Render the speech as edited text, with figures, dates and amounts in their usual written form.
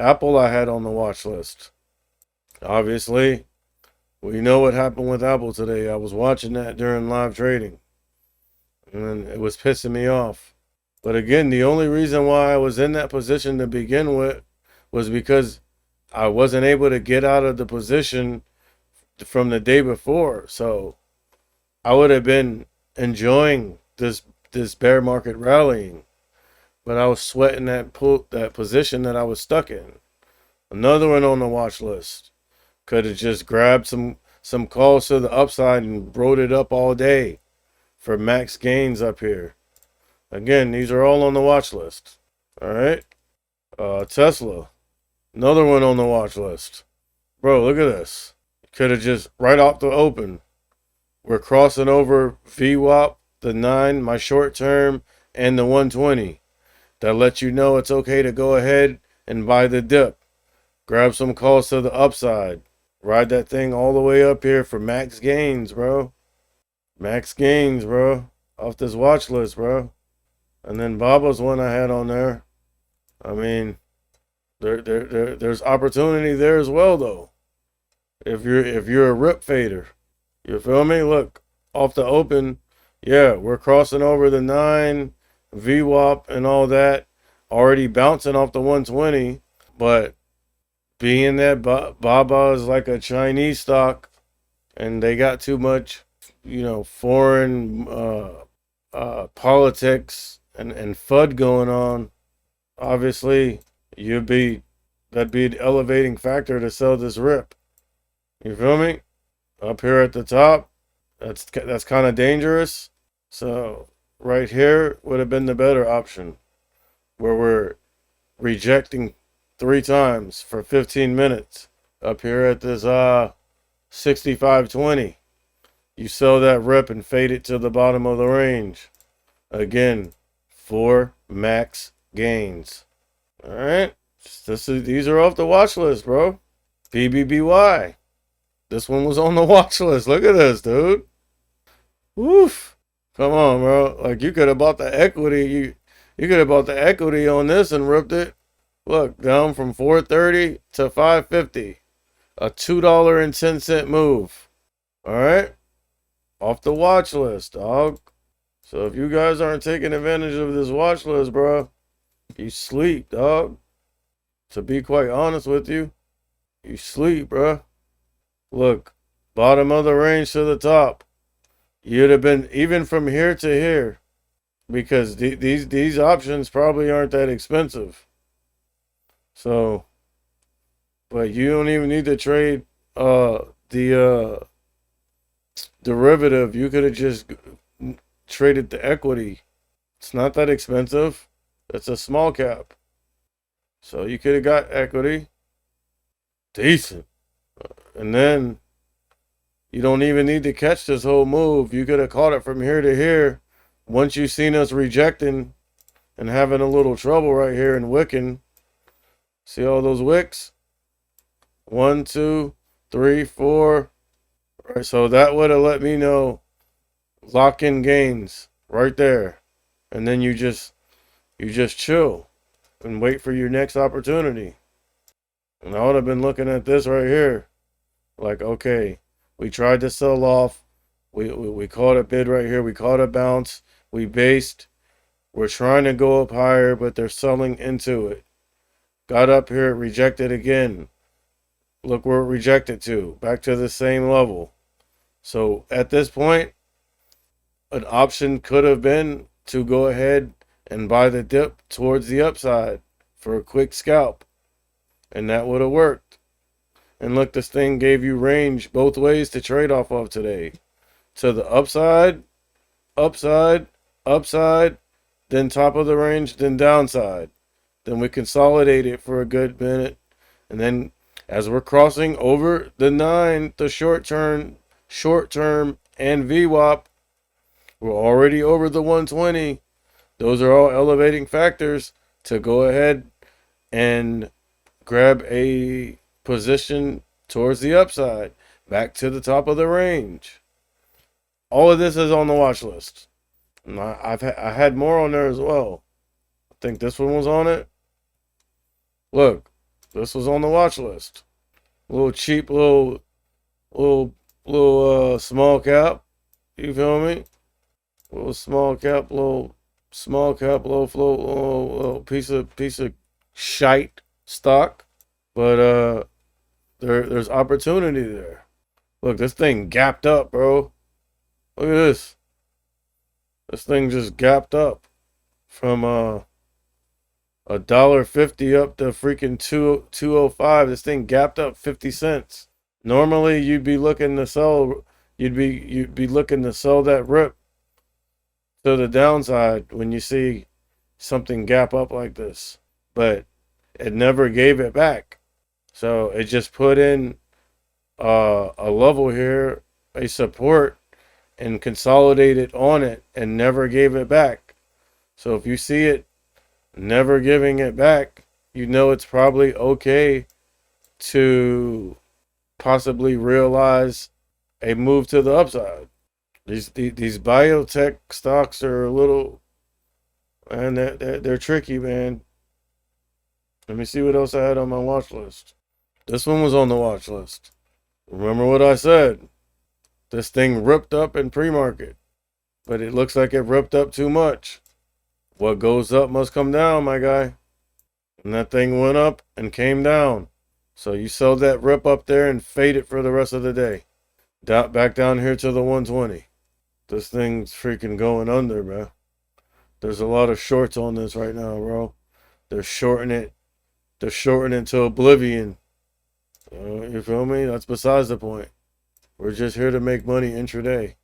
Apple I had on the watch list. Obviously, we know what happened with Apple today. I was watching that during live trading, and it was pissing me off. But again, the only reason why I was in that position to begin with was because I wasn't able to get out of the position from the day before. So I would have been enjoying this bear market rallying, but I was sweating that position that I was stuck in. Another one on the watch list. Could have just grabbed some calls to the upside and rode it up all day for max gains up here. Again, these are all on the watch list. All right. Tesla, another one on the watch list. Bro, look at this. Could have just right off the open. We're crossing over VWAP, the 9, my short term, and the 120. That lets you know it's okay to go ahead and buy the dip. Grab some calls to the upside. Ride that thing all the way up here for max gains, bro. Max gains, bro. Off this watch list, bro. And then Baba's one I had on there. I mean, there's opportunity there as well, though. If you're a rip fader, you feel me? Look, off the open, yeah, we're crossing over the 9, VWAP and all that. Already bouncing off the 120, but being that Baba is like a Chinese stock, and they got too much, foreign politics and FUD going on. Obviously, that'd be an elevating factor to sell this rip. You feel me? Up here at the top, that's kind of dangerous. So right here would have been the better option, where we're rejecting 3 times for 15 minutes. Up here at this 65.20, you sell that rip and fade it to the bottom of the range. Again, 4 max gains. All right, these are off the watch list, bro. BBBY. This one was on the watch list. Look at this, dude. Woof. Come on, bro. Like, you could have bought the equity. You could have bought the equity on this and ripped it. Look, down from 430 to 550. A $2.10 move. All right? Off the watch list, dog. So if you guys aren't taking advantage of this watch list, bro, you sleep, dog. To be quite honest with you, you sleep, bro. Look, bottom of the range to the top. You'd have been even from here to here, because these options probably aren't that expensive. So, but you don't even need to trade the derivative. You could have just traded the equity. It's not that expensive. It's a small cap. So you could have got equity. Decent. And then you don't even need to catch this whole move. You could have caught it from here to here. Once you've seen us rejecting and having a little trouble right here and wicking. See all those wicks? 1, 2, 3, 4. All right, so that would have let me know lock in gains right there. And then you just chill and wait for your next opportunity. And I would have been looking at this right here. Like, okay, we tried to sell off. We caught a bid right here. We caught a bounce. We based. We're trying to go up higher, but they're selling into it. Got up here, rejected again. Look where it rejected to. Back to the same level. So at this point, an option could have been to go ahead and buy the dip towards the upside for a quick scalp. And that would have worked. And look, this thing gave you range both ways to trade off of today. To the upside, upside, upside, then top of the range, then downside. Then we consolidate it for a good minute. And then as we're crossing over the 9, the short term, and VWAP, we're already over the 120. Those are all elevating factors to go ahead and grab a position towards the upside, back to the top of the range. All of this is on the watch list. And I had more on there as well. I think this one was on it. Look, This was on the watch list. Little cheap, little, small cap. You feel me? Little small cap, low float, little piece of shite stock. But there's opportunity there. Look, this thing gapped up, bro. Look at this. This thing just gapped up from $1.50 up to freaking 2.05. This thing gapped up 50 cents. Normally you'd be looking to sell you'd be looking to sell that rip to the downside when you see something gap up like this. But it never gave it back. So it just put in a level here, a support, and consolidated on it and never gave it back. So if you see it never giving it back, you know it's probably okay to possibly realize a move to the upside. These biotech stocks are a little, and they're tricky, man. Let me see what else I had on my watch list. This one was on the watch list. Remember what I said? This thing ripped up in pre-market, but it looks like it ripped up too much. What goes up must come down, my guy. And that thing went up and came down. So you sell that rip up there and fade it for the rest of the day. Back down here to the 120. This thing's freaking going under, bro. There's a lot of shorts on this right now, bro. They're shorting it. They're shorting it to oblivion. You feel me? That's besides the point. We're just here to make money intraday.